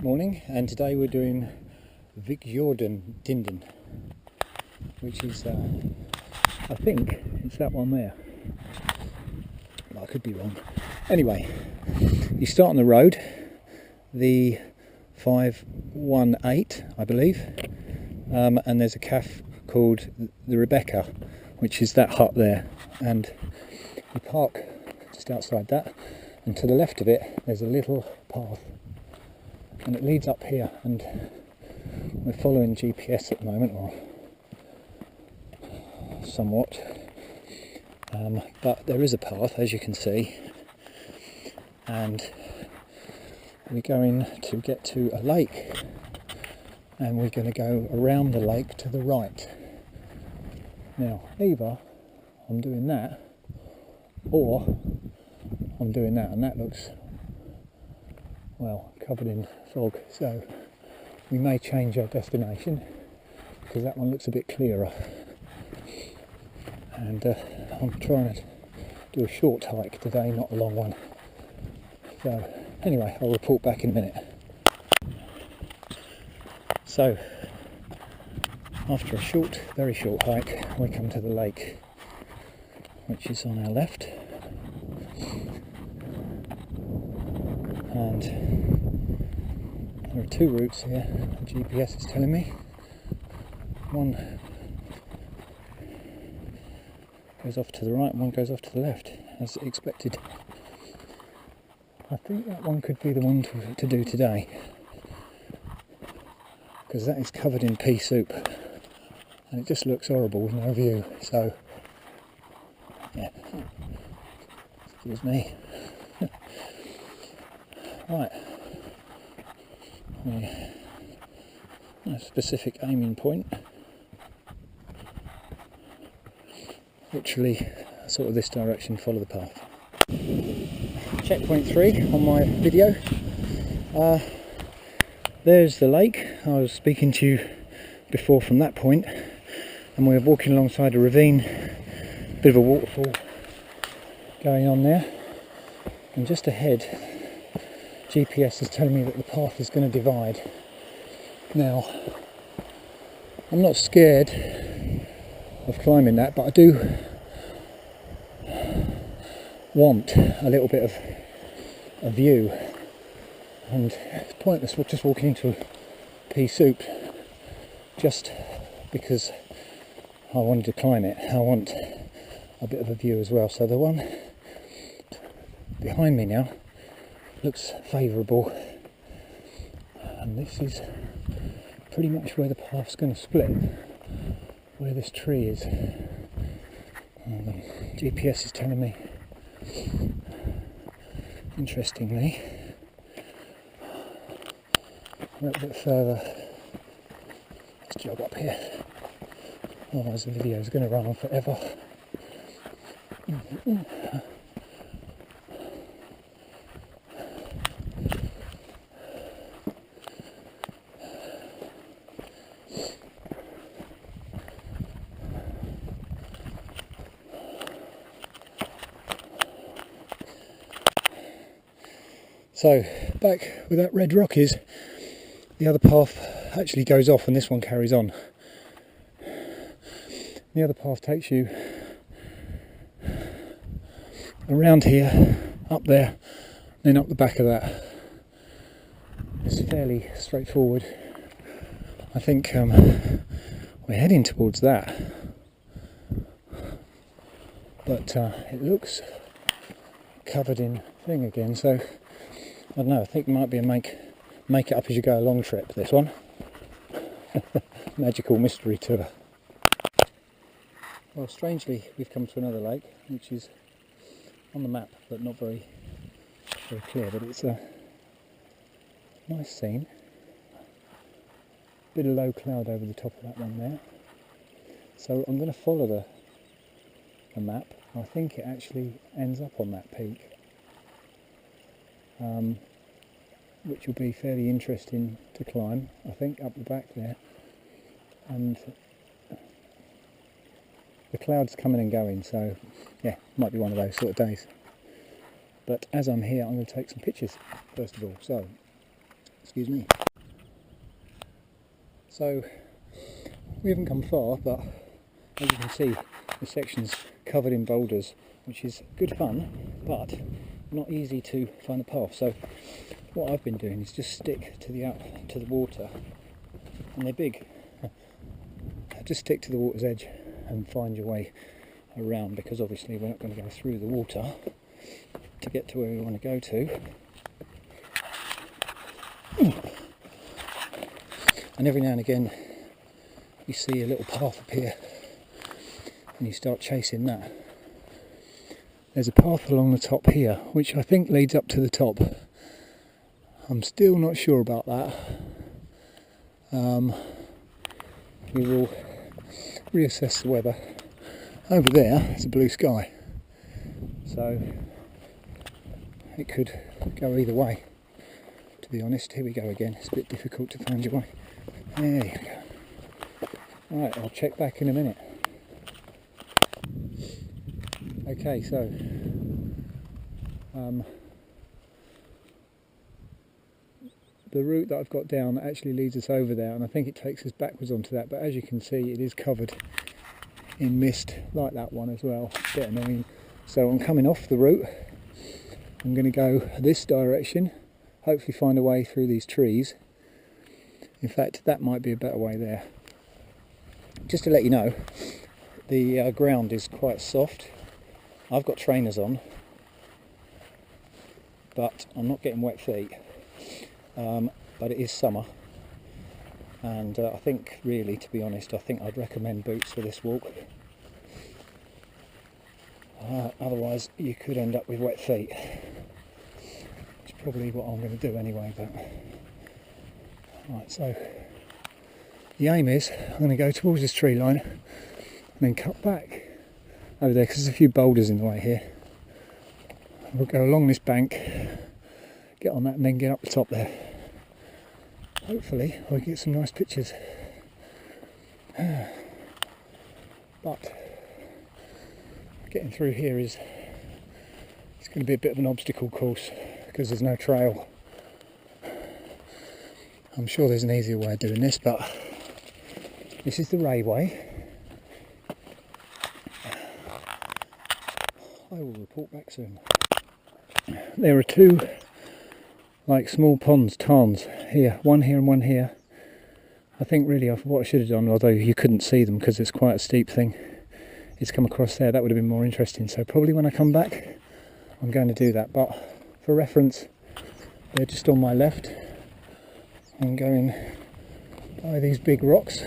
Morning, and today we're doing Dinden, which is, I think it's that one there. I could be wrong. Anyway, you start on the road, the 518, I believe, and there's a cafe called the Rebecca, which is that hut there, and you park just outside that, and to the left of it there's a little path, and it leads up here, and we're following GPS at the moment, or somewhat, but there is a path, as you can see, and we're going to get to a lake, and we're going to go around the lake to the right. Now, either I'm doing that, or I'm doing that, and that looks, well, covered in fog, so we may change our destination because that one looks a bit clearer. And I'm trying to do a short hike today, not a long one. So anyway, I'll report back in a minute. So after a short, very short hike, we come to the lake, which is on our left, and there are two routes here, the GPS is telling me. One goes off to the right and one goes off to the left, as expected. I think that one could be the one to do today, because that is covered in pea soup and it just looks horrible with no view. So yeah, excuse me. Right, a specific aiming point, literally sort of this direction, follow the path. Checkpoint 3 on my video. There's the lake. I was speaking to you before from that point, and we're walking alongside a ravine, bit of a waterfall going on there, and just ahead GPS is telling me that the path is going to divide. Now, I'm not scared of climbing that, but I do want a little bit of a view, and it's pointless just walking into pea soup just because I wanted to climb it. I want a bit of a view as well. So the one behind me now looks favourable, and this is pretty much where the path's going to split, where this tree is. And the GPS is telling me, interestingly, a little bit further. Let's jog up here, otherwise the video is going to run on forever. So back where that red rock is, the other path actually goes off and this one carries on. The other path takes you around here, up there, then up the back of that. It's fairly straightforward. I think we're heading towards that, but it looks covered in thing again, so I don't know, I think it might be a make it up as you go along trip, this one. Magical mystery tour. Well, strangely we've come to another lake, which is on the map but not very clear, but it's a nice scene. Bit of low cloud over the top of that one there. So I'm going to follow the map. I think it actually ends up on that peak, which will be fairly interesting to climb, I think, up the back there. And the clouds coming and going, so yeah, might be one of those sort of days. But as I'm here, I'm going to take some pictures first of all. So Excuse me. So we haven't come far, but as you can see, the section's covered in boulders, which is good fun, but not easy to find the path. So what I've been doing is just stick to the water, and they're big. Just stick to the water's edge and find your way around, because obviously we're not going to go through the water to get to where we want to go to. And every now and again you see a little path appear and you start chasing that. There's a path along the top here which I think leads up to the top. I'm still not sure about that. We will reassess the weather. Over there is a blue sky, so it could go either way, to be honest. Here we go again. It's a bit difficult to find your way. There you go. Right, I'll check back in a minute. Okay, so the route that I've got down actually leads us over there, and I think it takes us backwards onto that, but as you can see it is covered in mist like that one as well. It's a bit annoying. So I'm coming off the route. I'm going to go this direction, hopefully find a way through these trees. In fact, that might be a better way there. Just to let you know, the ground is quite soft. I've got trainers on, but I'm not getting wet feet. But it is summer, and I think, really, to be honest, I think I'd recommend boots for this walk. Otherwise you could end up with wet feet, which is probably what I'm going to do anyway. But right, so the aim is I'm going to go towards this tree line and then cut back over there, because there's a few boulders in the way here. We'll go along this bank, get on that, and then get up the top there. Hopefully we'll get some nice pictures. But getting through here it's going to be a bit of an obstacle course, because there's no trail. I'm sure there's an easier way of doing this, but this is the railway. I will report back soon. There are two like small ponds, tarns here, one here and one here. I think really what I should have done, although you couldn't see them because it's quite a steep thing, is come across there. That would have been more interesting. So probably when I come back I'm going to do that, but for reference they're just on my left. I'm going by these big rocks.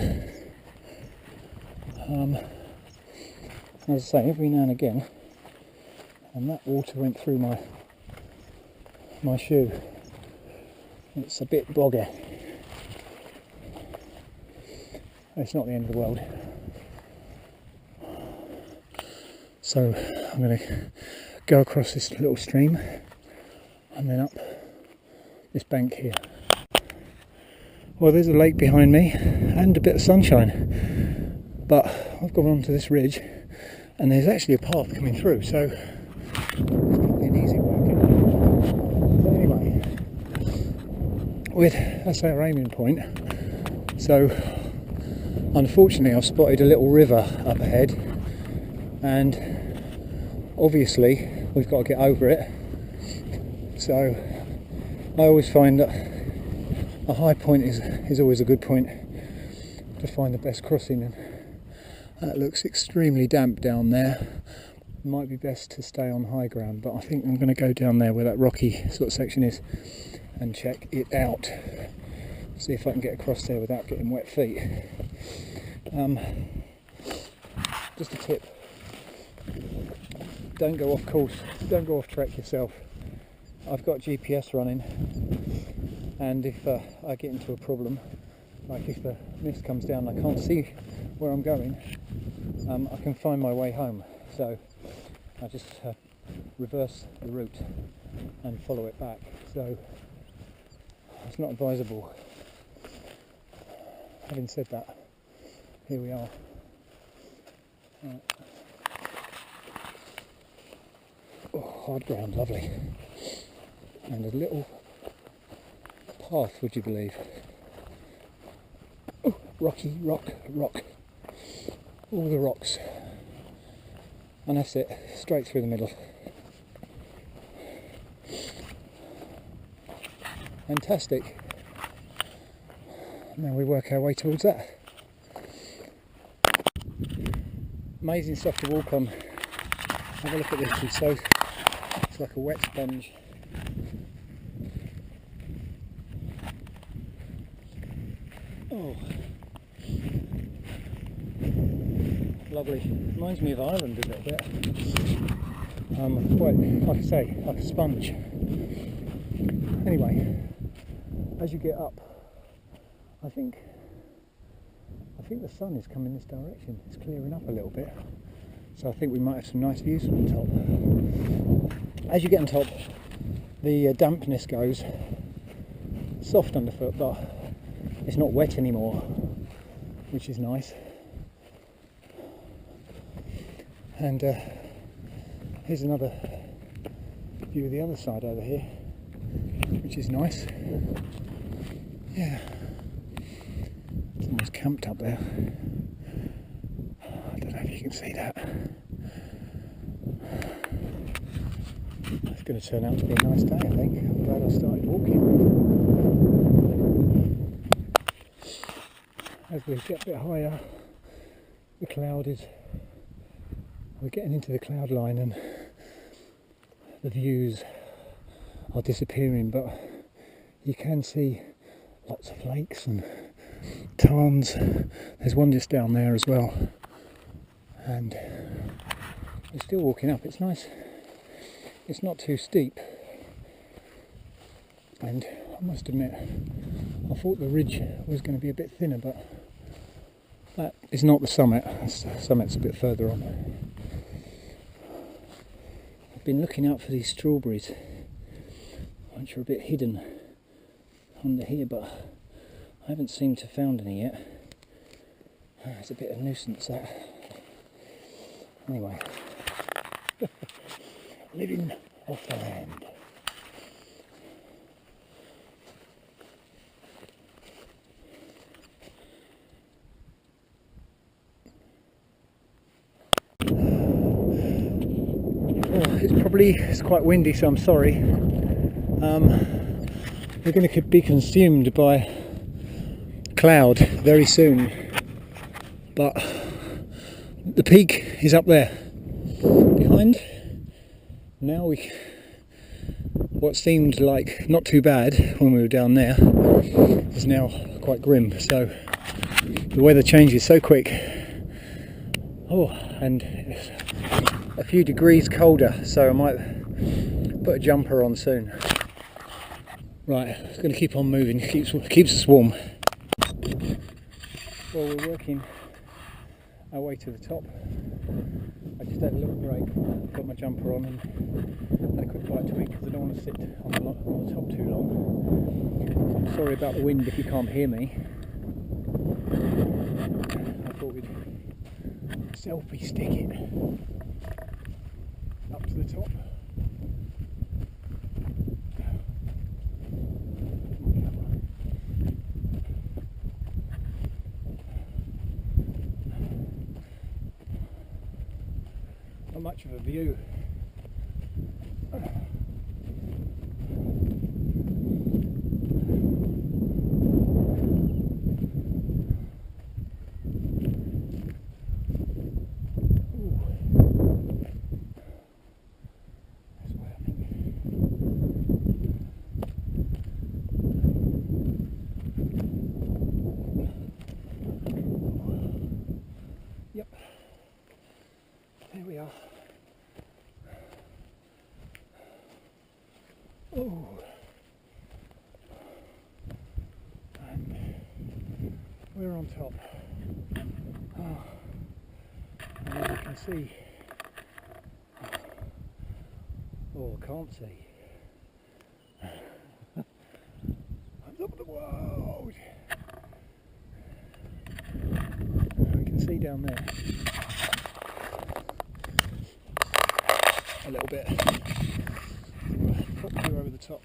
As I say, every now and again, and that water went through my shoe. It's a bit boggy. It's not the end of the world. So I'm going to go across this little stream and then up this bank here. Well, there's a lake behind me and a bit of sunshine, but I've gone onto this ridge and there's actually a path coming through, so it's probably an easy way of getting. But anyway, that's our aiming point. So unfortunately I've spotted a little river up ahead, and obviously we've got to get over it. So I always find that a high point is always a good point to find the best crossing, and that looks extremely damp down there. It might be best to stay on high ground, but I think I'm going to go down there where that rocky sort of section is and check it out. See if I can get across there without getting wet feet. Just a tip, don't go off course, don't go off track yourself. I've got GPS running, and if I get into a problem, like if the mist comes down and I can't see where I'm going, I can find my way home. So I just reverse the route and follow it back. So it's not advisable. Having said that, here we are. Right. Oh, hard ground, lovely. And a little path, would you believe? Oh, rocky, rock. All the rocks. And that's it, straight through the middle. Fantastic. Now we work our way towards that. Amazing stuff to walk on. Have a look at this, it's like a wet sponge. Oh, lovely. Reminds me of Ireland a little bit. Quite, like I say, like a sponge. Anyway, as you get up, I think the sun is coming this direction. It's clearing up a little bit, so I think we might have some nice views from the top. As you get on top, the dampness goes. Soft underfoot, but it's not wet anymore, which is nice. And here's another view of the other side over here, which is nice. Yeah. Someone's camped up there. I don't know if you can see that. It's going to turn out to be a nice day, I think. I'm glad I started walking. As we get a bit higher, we're getting into the cloud line and the views are disappearing, but you can see lots of lakes and tarns. There's one just down there as well, and we're still walking up. It's nice. It's not too steep, and I must admit I thought the ridge was going to be a bit thinner, but that is not the summit. The summit's a bit further on. I've been looking out for these strawberries, which are a bit hidden under here, but I haven't seemed to have found any yet. It's a bit of a nuisance, that. Anyway, living off the land. It's quite windy, so I'm sorry. We're going to be consumed by cloud very soon, but the peak is up there behind. Now what seemed like not too bad when we were down there is now quite grim. So the weather changes so quick. Oh, and it's a few degrees colder, so I might put a jumper on soon. Right, it's going to keep on moving. Keeps us warm. Well, we're working our way to the top. I just had a little break, got my jumper on and had a quick bite to eat because I don't want to sit on the top too long. I'm sorry about the wind if you can't hear me. I thought we'd selfie stick it up to the top. Not much of a view. Yep, there we are. Oh, and we're on top. Oh, and as you can see, oh, I can't see. I'm top of the world. I can see down there a little bit. Pop you over the top.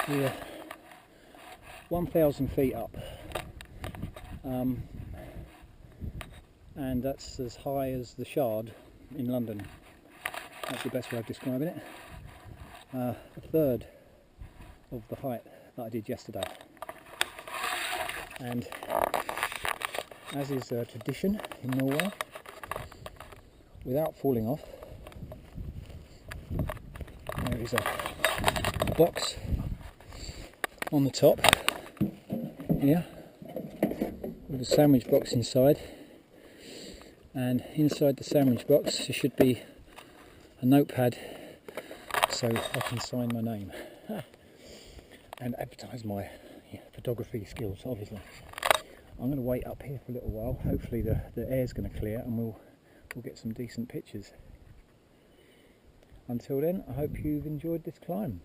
We're 1,000 feet up, and that's as high as the Shard in London. That's the best way of describing it. A third of the height that I did yesterday. And as is tradition in Norway, without falling off, there is a box on the top here with a sandwich box inside, and inside the sandwich box there should be a notepad so I can sign my name and advertise my photography skills. Obviously I'm going to wait up here for a little while. Hopefully the air's going to clear and we'll get some decent pictures. Until then, I hope you've enjoyed this climb.